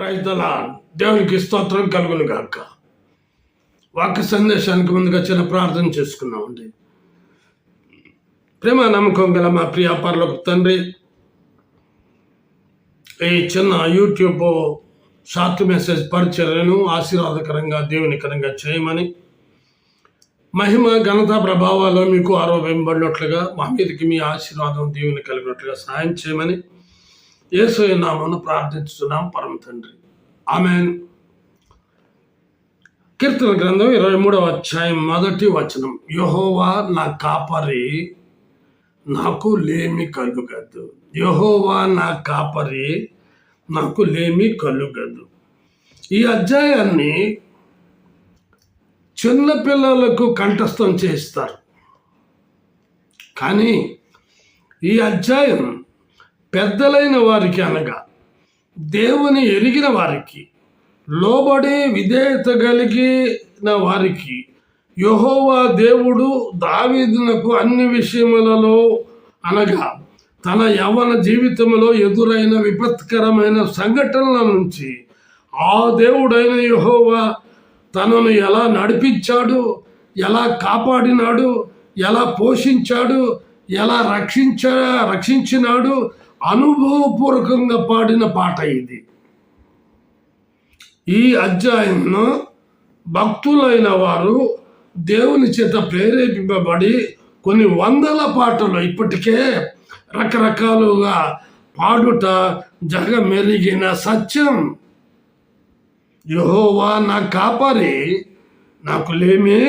Praise the lord. దేవునికి స్తోత్రం కలుగును గాక. వాక్య సందేశానికి ముందుగా చిన్న ప్రార్థన చేసుకున్నామండి. ప్రేమ నమ్మకం గల మా ప్రియ పరలోక తండ్రి, ఈ చిన్న యూట్యూబ్ షార్ట్ మెసేజ్ పరిచర్యను ఆశీర్వాదకరంగా దేవునికరంగా చేయమని, మహిమ ఘనత ప్రభావాలు మీకు ఆరోపింపబడినట్లుగా మా మీదకి మీ ఆశీర్వాదం దేవుని కలిగినట్లుగా సహాయం చేయమని యేసయ్య నామమున ప్రార్థిస్తున్నాం పరమ తండ్రి. ఆమేన్. కీర్తన గ్రంథం 23వ అధ్యాయం 1వ వచనం. యెహోవా నా కాపరి, నాకు లేమి కలుగదు. యెహోవా నా కాపరి, నాకు లేమి కలుగదు. ఈ అధ్యాయాన్ని చిన్నపిల్లలకు కంఠస్థం చేస్తారు, కానీ ఈ అధ్యాయం పెద్దలైన వారికి, అనగా దేవుని ఎరిగిన వారికి, లోబడి విధేయత కలిగిన వారికి, యెహోవా దేవుడు దావీదునకు అన్ని విషయములలో, అనగా తన యవ్వన జీవితంలో ఎదురైన విపత్కరమైన సంఘటనల నుంచి ఆ దేవుడైన యెహోవా తనను ఎలా నడిపించాడు, ఎలా కాపాడినాడు, ఎలా పోషించాడు, ఎలా రక్షించినాడు అనుభవపూర్వకంగా పాడిన పాట ఇది. ఈ అధ్యాయంలో భక్తులైన వారు దేవుని చేత ప్రేరేపింపబడి కొన్ని వందల పాటలు ఇప్పటికే రకరకాలుగా పాడుట జగమెరిగిన సత్యం. యెహోవా నా కాపరి, నాకు లేమి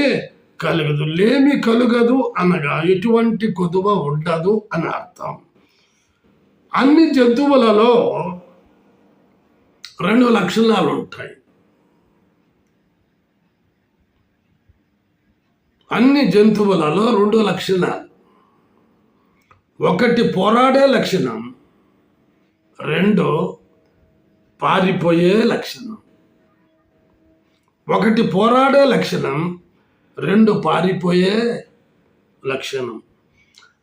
కలుగదు. లేమి కలుగదు అనగా ఎటువంటి కొదువ ఉండదు అని అర్థం. అన్ని జంతువులలో 2 లక్షణాలు ఉంటాయి. అన్ని జంతువులలో 2 లక్షణాలు. ఒకటి పోరాడే లక్షణం, 2 పారిపోయే లక్షణం. ఒకటి పోరాడే లక్షణం, 2 పారిపోయే లక్షణం.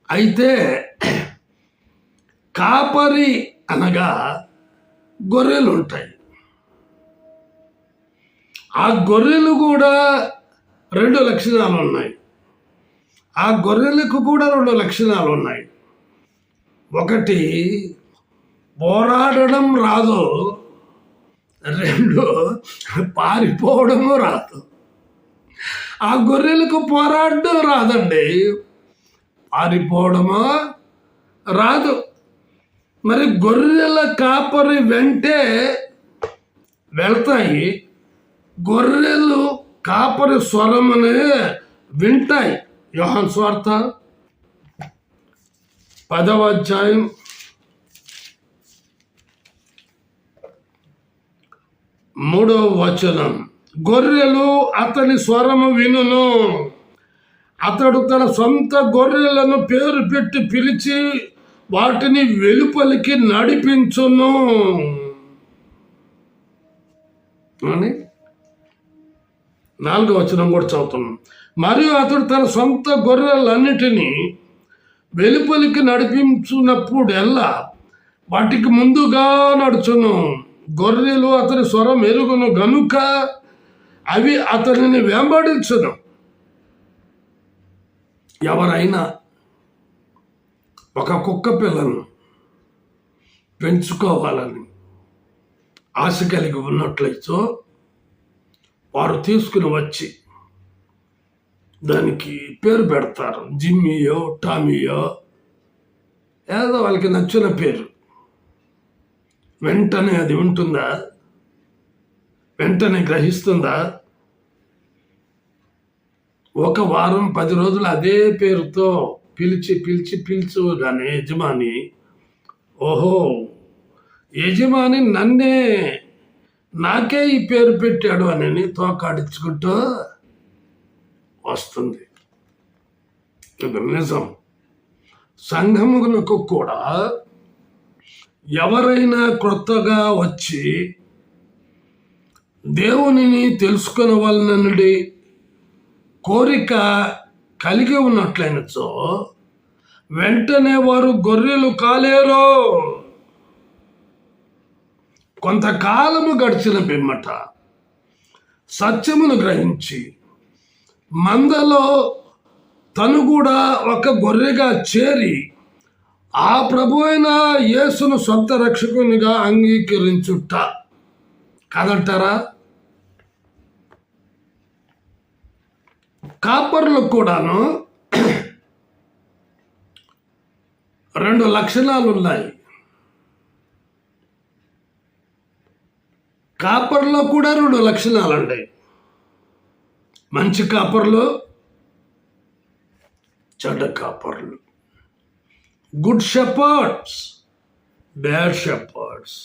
అయితే కాపరి అనగా గొర్రెలు ఉంటాయి. ఆ గొర్రెలు కూడా 2 లక్షణాలు ఉన్నాయి. ఆ గొర్రెలకు కూడా 2 లక్షణాలు ఉన్నాయి. ఒకటి పోరాడడం రాదు, 2 పారిపోవడము రాదు. ఆ గొర్రెలకు పోరాడడం రాదండి, పారిపోవడమో రాదు. మరి గొర్రెల కాపరి వెంటే వెళ్తాయి, గొర్రెలు కాపరి స్వరమునే వింటాయి. యోహాను సువార్త 10వ అధ్యాయం 3వ వచనం. గొర్రెలు అతని స్వరము వినును, అతడు తన సొంత గొర్రెలను పేరు పెట్టి పిలిచి వాటిని వెలుపలికి నడిపించును అని 4వ వచనం కూడా చదువుతున్నాం. మరియు అతడు తన సొంత గొర్రెలన్నిటినీ వెలుపలికి నడిపించున్నప్పుడెల్లా వాటికి ముందుగా నడుచును. గొర్రెలు అతని స్వరం ఎరుగును గనుక అవి అతనిని వెంబడించును. ఎవరైనా ఒక కుక్క పిల్లను పెంచుకోవాలని ఆశ కలిగి ఉన్నట్లయితే వారు తీసుకుని వచ్చి దానికి పేరు పెడతారు. జిమ్మీయో, టామీయో, ఏదో వాళ్ళకి నచ్చిన పేరు. వెంటనే అది ఉంటుందా? వెంటనే గ్రహిస్తుందా? ఒక వారం 10 రోజులు అదే పేరుతో పిలిచగానే యజమాని, ఓహో యజమాని నాకే ఈ పేరు పెట్టాడు అని తోకాడించుకుంటూ వస్తుంది. ఇది నిజం. సంఘములకు కూడా ఎవరైనా క్రొత్తగా వచ్చి దేవునిని తెలుసుకునే వాళ్ళ కోరిక కలిగి ఉన్నట్లయినచో వెంటనే వారు గొర్రెలు కాలేరు. కొంతకాలము గడిచిన పిమ్మట సత్యమును గ్రహించి మందలో తను కూడా ఒక గొర్రెగా చేరి ఆ ప్రభు అయిన యేసును సొంత రక్షకునిగా అంగీకరించుట కాదంటారా? కాపర్లు కూడాను 2 లక్షణాలు ఉన్నాయి. కాపర్లో కూడా 2 లక్షణాలు అండి. మంచి కాపర్లు, చెడ్డ కాపర్లు. Good shepherds, bad shepherds.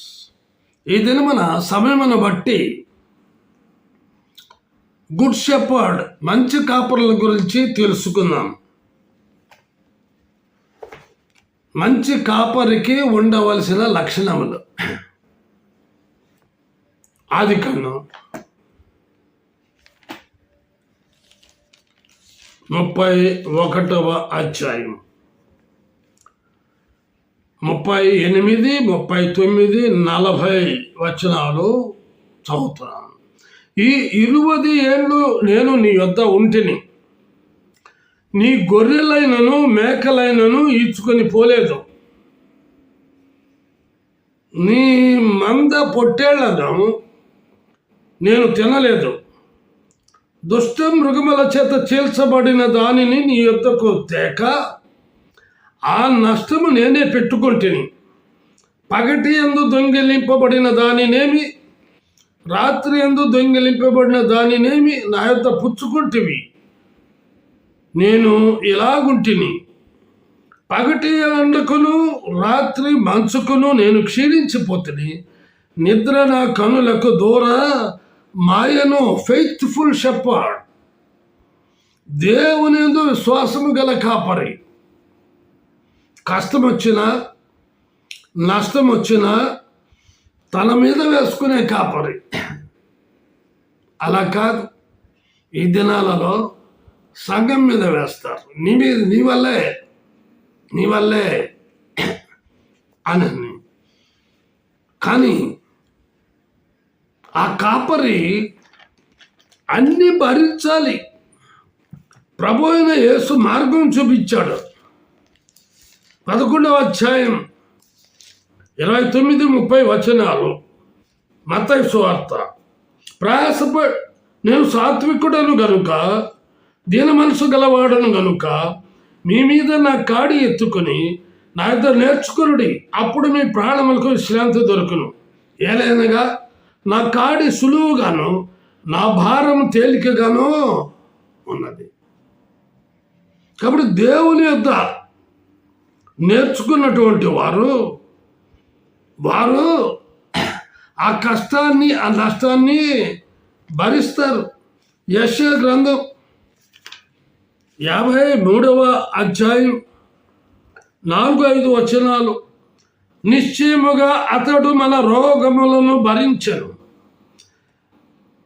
ఈ దినమున సమయమును బట్టి గుడ్ షెపర్డ్, మంచి కాపర్ల గురించి తెలుసుకుందాం. మంచి కాపరికి ఉండవలసిన లక్షణములు. ఆదికాండం 31వ అధ్యాయం 38, 39, 40 వచనాలు చదువుతున్నాను. ఈ 20 ఏళ్ళు నేను నీ యొద్ద ఉంటిని, నీ గొర్రెలైనను మేకలైనను ఈడ్చుకొని పోలేదు, నీ మంద పొట్టేళ్లను నేను తినలేదు, దుష్ట మృగముల చేత చీల్చబడిన దానిని నీ యొద్దకు తేక ఆ నష్టము నేనే పెట్టుకుంటుని. పగటి యందు దొంగిలింపబడిన దానినేమి, రాత్రి యందు దొంగిలింపబడిన దానినేమి నా యొద్ద పుచ్చుకుంటివి. నేను ఇలాగుంటిని, పగటి ఎండకును రాత్రి మంచుకును నేను క్షీణించిపోతుంది. నిద్ర నా కనులకు దూర మాయను. ఫెయిత్ఫుల్ షెపర్డ్, దేవుని యందు విశ్వాసము గల కాపరి. కష్టం వచ్చినా నష్టం వచ్చినా తన మీద వేసుకునే కాపరి. అలా కాదు, ఈ దినాలలో సంఘం మీద వేస్తారు. నీ వల్లే అని. కానీ ఆ కాపరి అన్నీ భరించాలి. ప్రభు అయిన యేసు మార్గం చూపించాడు. 11వ అధ్యాయం 29, 30 వచనాలు మత్తయి సువార్త. నేను సాత్వికుడను గనుక, దీన మనసు గలవాడను గనుక మీ మీద నా కాడి ఎత్తుకొని నా యొద్ద నేర్చుకునుడి, అప్పుడు మీ ప్రాణములకు విశ్రాంతి దొరుకును. ఏలైనగా నా కాడి సులువుగాను నా భారం తేలికగాను ఉన్నది. కాబట్టి దేవుని యొద్ద నేర్చుకున్నటువంటి వారు ఆ కష్టాన్ని ఆ నష్టాన్ని భరిస్తారు. యెషయా గ్రంథం 53వ అధ్యాయం 4-5 వచనాలు. నిశ్చయముగా అతడు మన రోగములను భరించెను,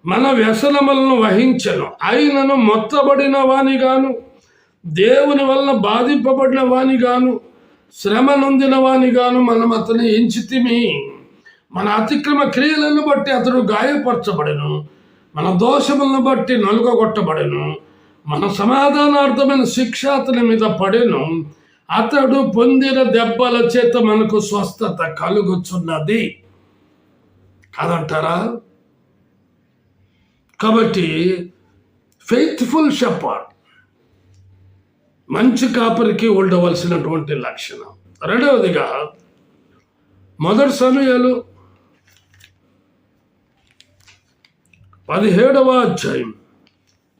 మన వ్యసనములను వహించెను. అయినను మొత్తబడిన వానిగాను, దేవుని వలన బాధింపబడిన వానిగాను, శ్రమ నొందిన వానిగాను మనం అతని ఎంచితిమి. మన అతిక్రమ క్రియలను బట్టి అతడు గాయపరచబడెను, మన దోషములను బట్టి నలుగగొట్టబడెను. మన సమాధానార్థమైన శిక్ష అతని మీద పడెను, అతడు పొందిన దెబ్బల చేత మనకు స్వస్థత కలుగుచున్నది. కాదంటారా? కాబట్టి ఫెయిత్ఫుల్ షెపర్డ్, మంచి కాపరికి ఉండవలసినటువంటి లక్షణం. రెండవదిగా 1 సమూయేలు 17వ అధ్యాయం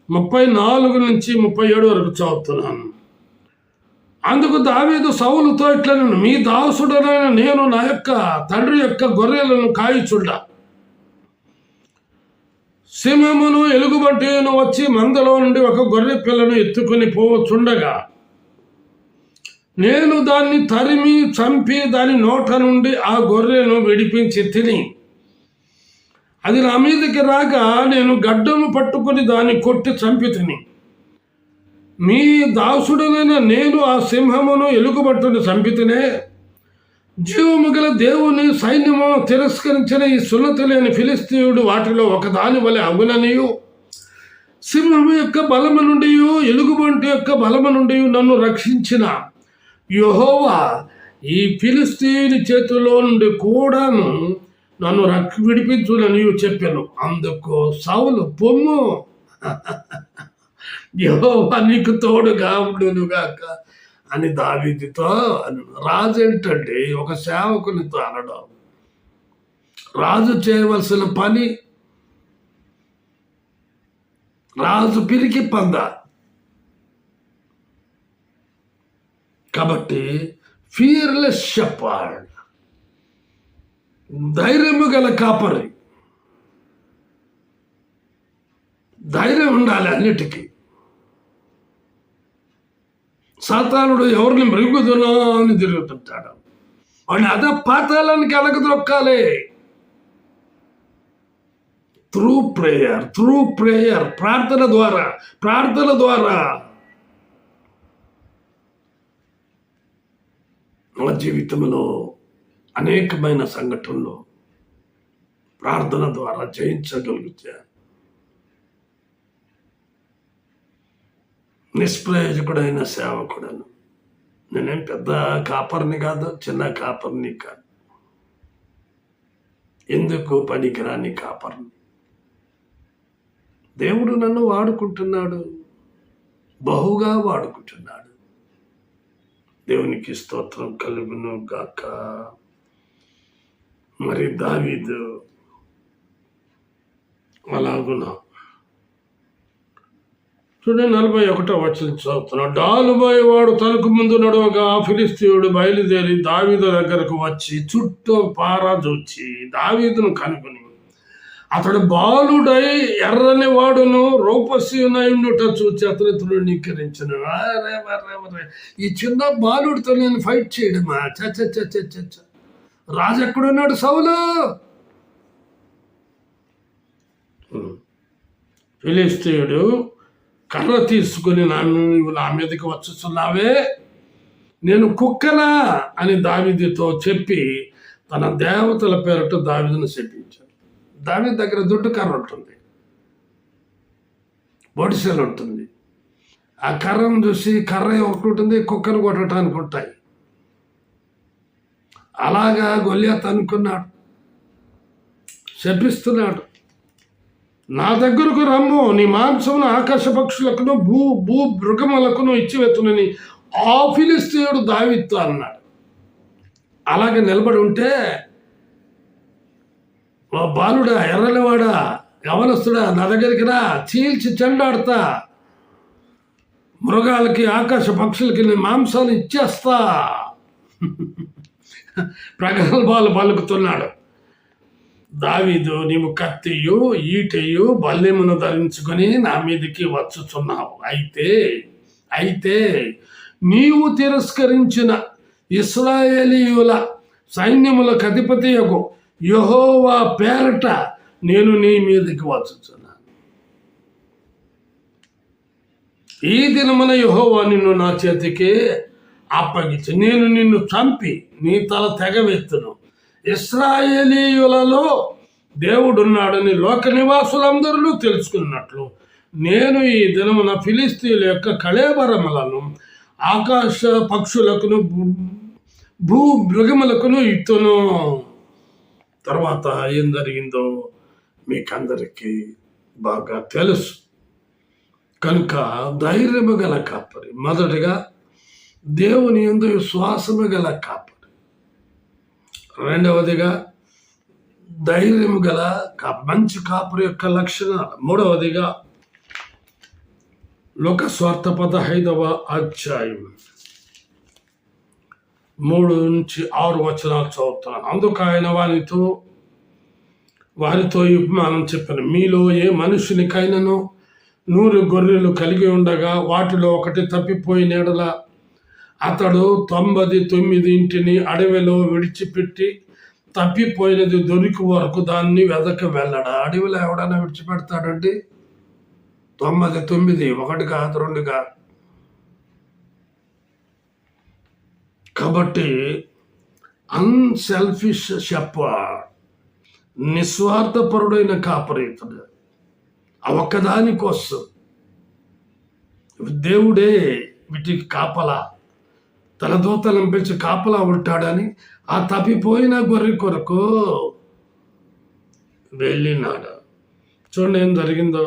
34 నుంచి 37 వరకు చదువుతున్నాను. అందుకు దావీదు సౌలుతో ఇట్లనెను, మీ దాసుడనైన నేను నా యొక్క తండ్రి యొక్క గొర్రెలను కాయుచుండ, సింహమును ఎలుగుబంటిను వచ్చి మందలో నుండి ఒక గొర్రె పిల్లను ఎత్తుకొని పోవచుండగా నేను దాన్ని తరిమి చంపి దాని నోట నుండి ఆ గొర్రెను విడిపించి తిని, అది నా మీదకి రాగా నేను గడ్డము పట్టుకొని దాన్ని కొట్టి చంపి తిని, మీ దాసుడనైన నేను ఆ సింహమును ఎలుగుబంటిని చంపితేనే జీవము గల దేవుని సైన్యము తిరస్కరించిన ఈ సున్నతి లేని ఫిలిస్తీయుడు వాటిలో ఒకదాని వలె అగుననియు, సింహము యొక్క బలము నుండి ఎలుగుబంటి యొక్క బలము నుండి నన్ను రక్షించిన యెహోవా ఈ ఫిలిస్తీయుని చేతిలో నుండి కూడాను నన్ను విడిపించునని చెప్పాను. అందుకు సౌలు, పొమ్ము, యెహోవా నీకు తోడుగా ఉండునుగాక అని దావీదుతో అని. రాజు ఏంటంటే ఒక సేవకునితో అనడం. రాజు చేయవలసిన పని, రాజు పిరికి పంద. కాబట్టి ఫియర్లెస్ షెపర్డ్, ధైర్యము గల కాపరి. ధైర్యం ఉండాలి అన్నిటికీ. సాతానుడు ఎవరిని మృగుదునో అని తిరుగుతుంటాడు. వాడిని అదే పాతాళానికి అలగదొక్కాలి. త్రూ ప్రేయర్, ప్రార్థన ద్వారా మన జీవితంలో అనేకమైన సంఘటనలు ప్రార్థన ద్వారా జయించగలిగితే నిష్ప్రయోజకుడైన సేవకుడను. నేనేం పెద్ద కాపర్ని కాదు, చిన్న కాపర్ని కాదు, ఎందుకు పనికిరాని కాపర్ని. దేవుడు నన్ను వాడుకుంటున్నాడు, బహుగా వాడుకుంటున్నాడు. దేవునికి స్తోత్రం కలుగును గాక. మరి దావీదు అలాగునా. చూడండి 41వ వచనం చదువుతున్నాడు. డాలుబోయేవాడు తనకు ముందు నడవగా ఫిలిస్తీయుడు బయలుదేరి దావీదు దగ్గరకు వచ్చి చుట్టూ పారాజొచ్చి దావీదును కనుగొని, అతడు బాలుడై ఎర్రని వాడును రూపసీనయుండుట చూచి అతని తృణీకరించను. ఈ చిన్న బాలుడితో నేను ఫైట్ చేయడమా? చ రాజు ఎక్కడున్నాడు? సౌలు. ఫిలిస్తీయుడు కర్ర తీసుకుని నువ్వు నా మీదకి వచ్చుచున్నావే, నేను కుక్కనా అని దావీదుతో చెప్పి తన దేవతల పేరట దావీదును శపించాడు. దావీదు దగ్గర దుడ్డు కర్ర ఉంటుంది, బొడిసెలు ఉంటుంది. ఆ కర్రను చూసి కర్ర ఒకటి ఉంటుంది, కుక్కను కొట్టడానికి ఉంటాయి. అలాగా గొల్యాత్ అనుకున్నాడు, శపిస్తున్నాడు. నా దగ్గరకు రమ్ము, నీ మాంసమును ఆకాశ పక్షులకును భూ మృగములకును ఇచ్చివెత్తునని ఆ ఫిలిస్తీయుడు దావీదుతో అన్నాడు. అలాగే నిలబడి ఉంటే, ఓ బాలుడా, ఎర్రనివాడా, యవనస్తుడా, నా దగ్గరికి రా, చీల్చి చెండాడుతా, మృగాలకి ఆకాశ పక్షులకి నీ మాంసాన్ని ఇచ్చేస్తా ప్రగల్భాలు పలుకుతున్నాడు. దావీదు, నీవు కత్తియు ఈటెయు బల్లెమును ధరించుకొని నా మీదకి వచ్చుచున్నావు. అయితే నీవు తిరస్కరించిన ఇశ్రాయేలీయుల సైన్యములకు అధిపతియగు యెహోవా పేరట నేను నీ మీదకి వచ్చుచున్నాను. ఈ దినమున యెహోవా నిన్ను నా చేతికి అప్పగించి నేను నిన్ను చంపి నీ తల తెగవెత్తును. ఇశ్రాయేలీయులలో దేవుడున్నాడని లోక నివాసులందరూ తెలుసుకున్నట్లు నేను ఈ దినమున ఫిలిస్తీయుల యొక్క కళేబరములను ఆకాశ పక్షులకును భూ మృగములకును ఇత్తును. తర్వాత ఏం జరిగిందో మీకందరికీ బాగా తెలుసు. కనుక ధైర్యము గల కాపరి, మొదటిగా దేవుని యందు విశ్వాసము గల కాపరి, రెండవదిగా ధైర్యము గల మంచి కాపరి యొక్క లక్షణాలు, మూడవదిగా లోక స్వార్థ 15వ అధ్యాయం 3 నుంచి 6 వచనాలు చదువుతున్నాను. అందుకు ఆయన వారితో ఈ ఉపమానం చెప్పాను. మీలో ఏ మనుషునికైనాను 100 గొర్రెలు కలిగి ఉండగా వాటిలో ఒకటి తప్పిపోయిన యెడల అతడు 99 అడవిలో విడిచిపెట్టి తప్పిపోయినది దొరికి వరకు దాన్ని వెదక వెళ్ళడా? అడవిలో ఎవడైనా విడిచిపెడతాడండి? 99, 1 కాదు, 2 కాదు. కాబట్టి అన్సెల్ఫిష్ షెపర్డ్, నిస్వార్థపరుడైన కాపరి ఇతడు. ఆ ఒక్కదాని కోసం దేవుడే వీటికి కాపలా, తన దూతలను పెంచి కాపలా ఉంటాడని ఆ తప్పిపోయిన గొర్రె కొరకు వెళ్ళినాడు. చూడండి ఏం జరిగిందో.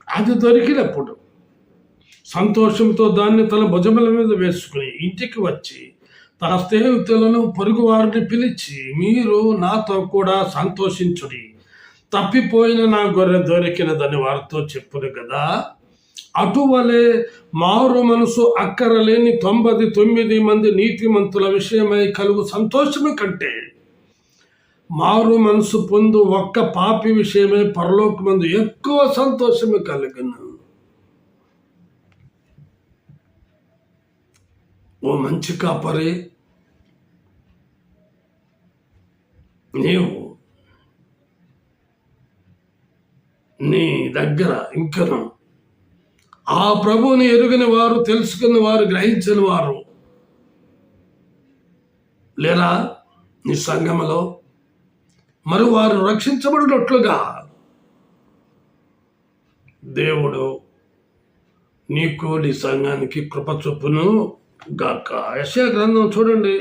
అది దొరికినప్పుడు సంతోషంతో దాన్ని తన భుజముల మీద వేసుకుని ఇంటికి వచ్చి తన స్నేహితులను పొరుగు వారిని పిలిచి, మీరు నాతో కూడా సంతోషించుడి, తప్పిపోయిన నా గొర్రె దొరికినదని వారితో చెప్పును కదా. అటువలే మారు మనసు అక్కరలేని 99 మంది నీతిమంతుల విషయమై కలుగు సంతోషము కంటే మారు మనసు పొందు ఒక్క పాపి విషయమై పరలోకమందు ఎక్కువ సంతోషము కలుగును. ఓ మంచి కాపరి, నీవు నీ దగ్గర ఇంకను ఆ ప్రభువుని ఎరుగని వారు, తెలుసుకుని వారు, గ్రహించని వారు లేరా నీ సంఘములో? మరి వారు రక్షించబడినట్లుగా దేవుడు నీకు, నీ సంఘానికి కృప చొప్పును గాక. యెషయా గ్రంథం చూడండి,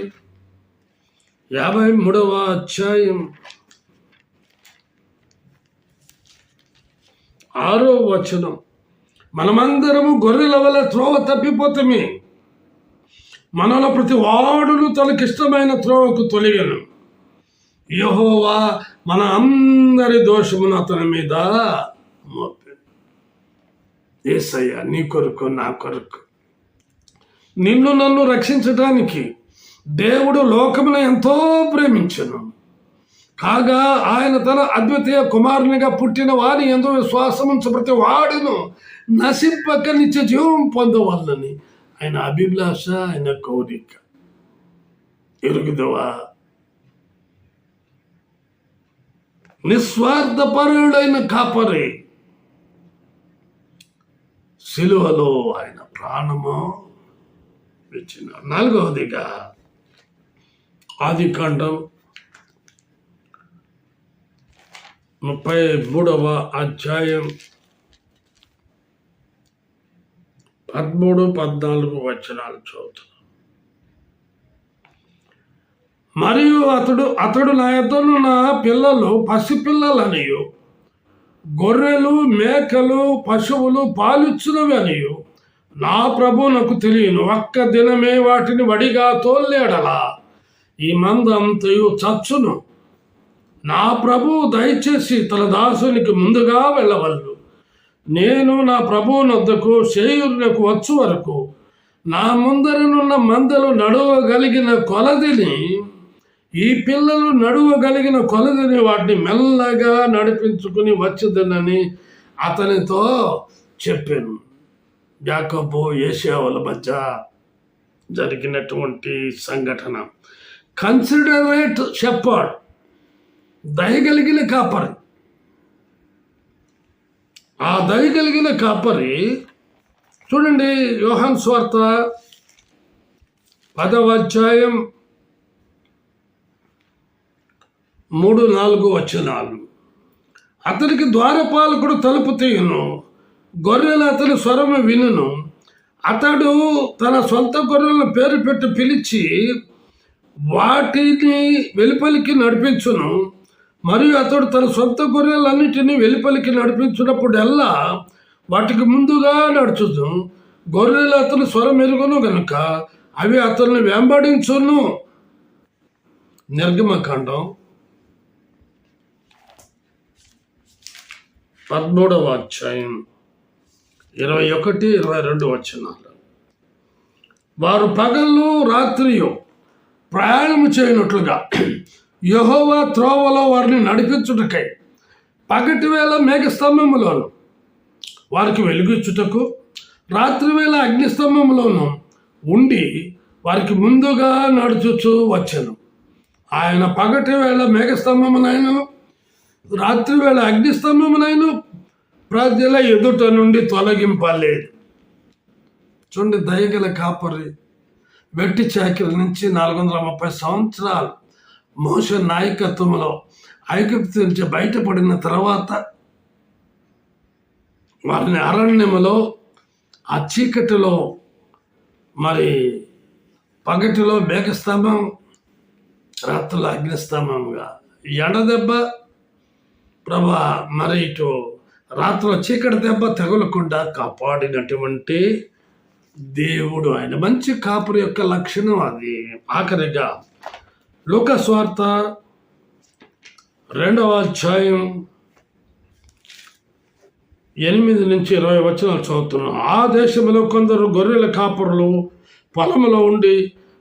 53వ అధ్యాయం 6వ వచనం. మనమందరము గొర్రెల వల్ల త్రోవ తప్పిపోతామే, మనలో ప్రతి వాడును తనకిష్టమైన త్రోవకు తొలిగను. యెహోవా మన అందరి దోషమును అతని మీద మోపెను. యేసయ్య నీ కొరకు, నా కొరకు, నిన్ను నన్ను రక్షించడానికి దేవుడు లోకమును ఎంతో ప్రేమించెను. కాగా ఆయన తన అద్వితీయ కుమారునిగా పుట్టిన వాని యందు విశ్వాసముంచు ప్రతి వాడును నశింపక నిత్య జీవం పొందవల్లని ఆయన అభిలాష, ఆయన కోరిక. ఎరుగుదవా? నిస్వార్థపరుడైన కాపరి సిలువలో ఆయన ప్రాణము ఇచ్చిన. 4వదిగా ఆదికాండం 33వ అధ్యాయం 13, 14 వచనాలు చదువుతున్నాను. మరియు అతడు నా యొద్దనున్న పిల్లలు పసిపిల్లలనియు, గొర్రెలు, మేకలు, పశువులు పాలిచ్చునవి అనియు నా ప్రభు నాకు తెలియను. ఒక్క దినమే వాటిని వడిగా తోలేడలా ఈ మంద అంతయు చచ్చును. నా ప్రభు దయచేసి తన దాసునికి ముందుగా వెళ్ళవల్లు. నేను నా ప్రభువునొద్దకు శేయూరునకు వచ్చు వరకు నా ముందరనున్న మందలు నడువగలిగిన కొలదిని, ఈ పిల్లలు నడువగలిగిన కొలదిని వాటిని మెల్లగా నడిపించుకుని వచ్చేదనని అతనితో చెప్పాను. యాకోబు, ఏశావుల మధ్య జరిగినటువంటి సంఘటన. కన్సిడరేట్ షెపర్డ్, దయగలిగిన కాపరి. ఆ దయగలిగిన కాపరి చూడండి, యోహాను సువార్త 10వ అధ్యాయం 3, 4 వచనాలు. అతనికి ద్వారపాలకుడు తలుపు తీయును, గొర్రెలు అతని స్వరము వినును. అతడు తన సొంత గొర్రెలను పేరు పెట్టి పిలిచి వాటిని వెలుపలికి నడిపించును. మరియు అతడు తన సొంత గొర్రెలన్నిటినీ వెలుపలికి నడిపించినప్పుడల్లా వాటికి ముందుగా నడుచును. గొర్రెలు అతని స్వరం ఎరుగును గనుక అవి అతన్ని వెంబడించును. నిర్గమకాండం 13వ అధ్యాయం 21, 22 వచనాలు. వారు పగలు రాత్రియు ప్రయాణము చేయనట్లుగా యెహోవా త్రోవలో వారిని నడిపించుటకై పగటి వేళ మేఘస్తంభములోను వారికి వెలుగుచ్చుటకు, రాత్రివేళ అగ్నిస్తంభములోను ఉండి వారికి ముందుగా నడుచుచూ వచ్చెను. ఆయన పగటి వేళ మేఘస్తంభమునైను, రాత్రివేళ అగ్నిస్తంభమునైను ప్రజల ఎదుట నుండి తొలగింపలేదు. చూడండి, దయగల కాపరి వెట్టి చాకిరి నుంచి 430 సంవత్సరాలు మోషే నాయకత్వంలో ఐగుప్తు నుంచి బయటపడిన తర్వాత వారిని అరణ్యములో ఆ చీకటిలో మరి పగటిలో మేఘస్తంభం, రాత్రుల అగ్నిస్తంభంగా, ఎండదెబ్బ ప్రభా మరి ఇటు రాత్రుల చీకటి దెబ్బ తగలకుండా కాపాడినటువంటి దేవుడు. ఆయన మంచి కాపురి యొక్క లక్షణం అది. ఆఖరిగా లూకా సువార్త 2వ అధ్యాయం 8 నుంచి 20 వచనాలు చదువుతున్నాం. ఆ దేశంలో కొందరు గొర్రెల కాపురులు పొలంలో ఉండి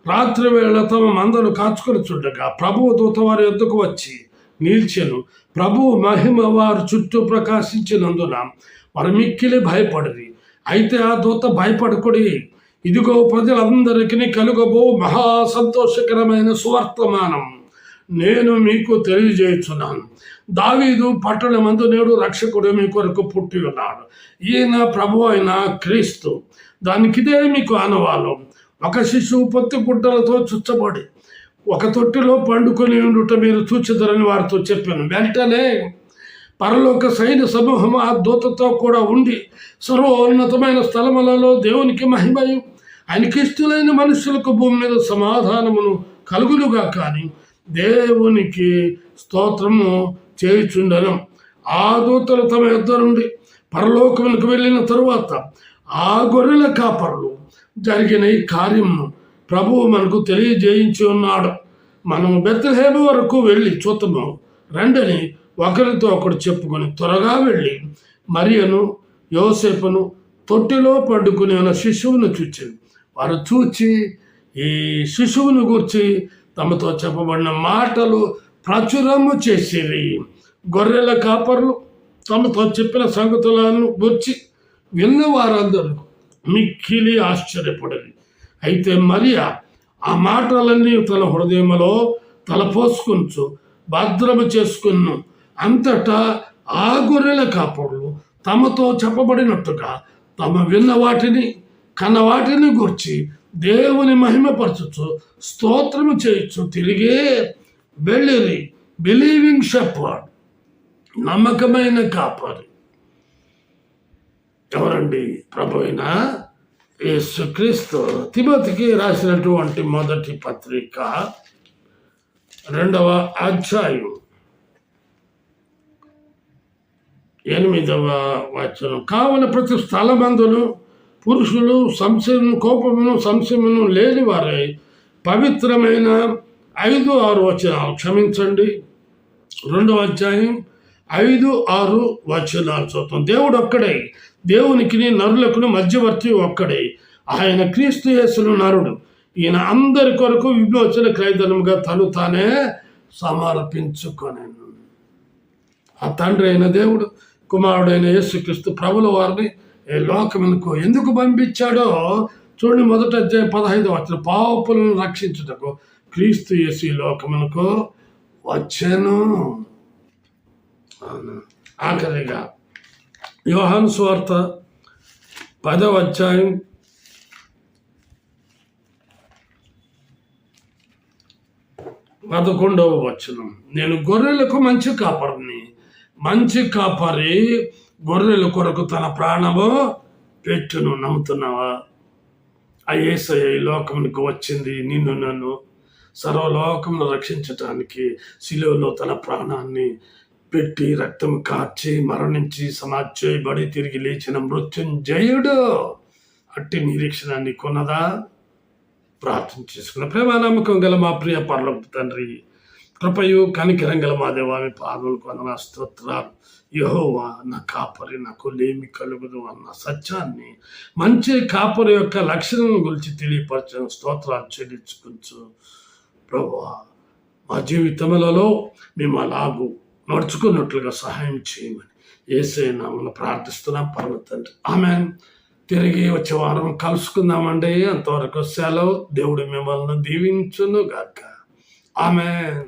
రాత్రి వేళ తమ మందను కాచుకొని చుండగా ప్రభువు దూత వారి యొద్దకు వచ్చి నిలిచెను. ప్రభువు మహిమ వారు చుట్టూ ప్రకాశించినందున వారు మిక్కిలి భయపడిరి. అయితే ఆ దూత భయపడకుడి, ఇదిగో ప్రజలందరికీ కలుగబో మహా సంతోషకరమైన సువర్తమానం నేను మీకు తెలియజేస్తున్నాను. దావీదు పట్టణమందు నేడు రక్షకుడు మీ కొరకు పుట్టి ఉన్నాడు. ఈయన ప్రభు అయిన క్రీస్తు. దానికిదే మీకు ఆనవాలం. ఒక శిశువు పొత్తి గుడ్డలతో చుచ్చబడి ఒక తొట్టిలో పండుకొని ఉండుట మీరు చూచెదరని వారితో చెప్పాను. వెంటనే పరలోక సైన్య సమూహం ఆ దూతతో కూడా ఉండి సర్వోన్నతమైన స్థలములలో దేవునికి మహిమయు ఆయనకి ఇష్టలైన మనుషులకు భూమి మీద సమాధానమును కలుగులుగా కానీ దేవునికి స్తోత్రము చేయుచుండను. ఆ దూతలు తమ యొద్ద నుండి పరలోకములకు వెళ్ళిన తరువాత ఆ గొర్రెల కాపరులు జరిగిన ఈ కార్యమును ప్రభువు మనకు తెలియజేయించి ఉన్నాడు. మనము బెత్లెహేము వరకు వెళ్ళి చూద్దాము రండని ఒకరితో ఒకడు చెప్పుకొని త్వరగా వెళ్ళి మరియను యోసేపును తొట్టిలో పండుకుని ఉన్న శిశువును చూచింది. వారు చూచి ఈ శిశువును గూర్చి తమతో చెప్పబడిన మాటలు ప్రచురము చేసిరి. గొర్రెల కాపరులు తమతో చెప్పిన సంగతులను గూర్చి విన్న వారందరూ మిక్కిలి ఆశ్చర్యపడరు. అయితే మరియా ఆ మాటలన్నీ తన హృదయంలో తలపోసుకొంచు భద్రము చేసుకును. అంతటా ఆ గొర్రెల కాపరులు తమతో చెప్పబడినట్టుగా తమ విన్న వాటిని కన్న వాటిని గూర్చి దేవుని మహిమపరచుచు స్తోత్రము చేయొచ్చు తిరిగే వెళ్ళిరి. బిలీవింగ్ షెపర్డ్, నమ్మకమైన కాపరి ఎవరండి? ప్రభు అయిన యేసుక్రీస్తు. తిమోతికి రాసినటువంటి మొదటి పత్రిక 2వ అధ్యాయం 8వ వచనం. కావున ప్రతి స్థలమందును పురుషులు సంశయము కోపమును సంశయమును లేని వారై పవిత్రమైన 5-6 వచనాలు క్షమించండి 2వ అధ్యాయం 5-6 వచనాలు చదువుతాం. దేవుడు ఒక్కడే, దేవునికి నరులకును మధ్యవర్తి ఒక్కడే. ఆయన క్రీస్తు యేసును నరుడు. ఈయన అందరి కొరకు విమోచన క్రయధనముగా తను తానే సమర్పించుకొనెను. ఆ తండ్రి అయిన దేవుడు కుమారుడైన యేసుక్రీస్తు ప్రభుల వారిని ఈ లోకమునకు ఎందుకు పంపించాడో చూడండి. 1వ అధ్యాయం 15వ వచనం. పాపులను రక్షించుటకు క్రీస్తు యేసు ఈ లోకమునకు వచ్చెను. ఆఖరిగా యోహాను సువార్త 10వ అధ్యాయం 11వ వచనం. నేను గొర్రెలకు మంచి కాపరిని. మంచి కాపరి గొర్రెల కొరకు తన ప్రాణము పెట్టును. నమ్ముతున్నావా? ఆ యేసయ్య ఈ లోకమునికి వచ్చింది నిన్ను నన్ను సర్వలోకమును రక్షించటానికి. శిలువలో తన ప్రాణాన్ని పెట్టి రక్తం కార్చి మరణించి సమాధి చేయబడి తిరిగి లేచిన మృత్యుంజయుడు. అట్టి నిరీక్షణ నీకున్నదా? ప్రార్థన చేసుకున్న ప్రేమ నమ్మకం గల మా ప్రియ పరలోక తండ్రి, కృపయు కనికరం గల మా దేవామి పాదములకు వందనాలు స్తోత్రాలు. యెహోవా నా కాపరి, నాకు లేమి కలుగుదు అన్న సత్యాన్ని, మంచి కాపరి యొక్క లక్షణం గురించి తెలియపరచడం స్తోత్రాలు చెల్లించుకుంటూ ప్రభువా మా జీవితములలో మేము అలాగూ నడుచుకున్నట్లుగా సహాయం చేయమని యేసయ్య నామమున ప్రార్థిస్తున్నాం పరమ తండ్రి. ఆమేన్. తిరిగి వచ్చే వారం కలుసుకుందామండి. అంతవరకు సెలవు. దేవుడు మిమ్మల్ని దీవించును గాక. ఆమేన్.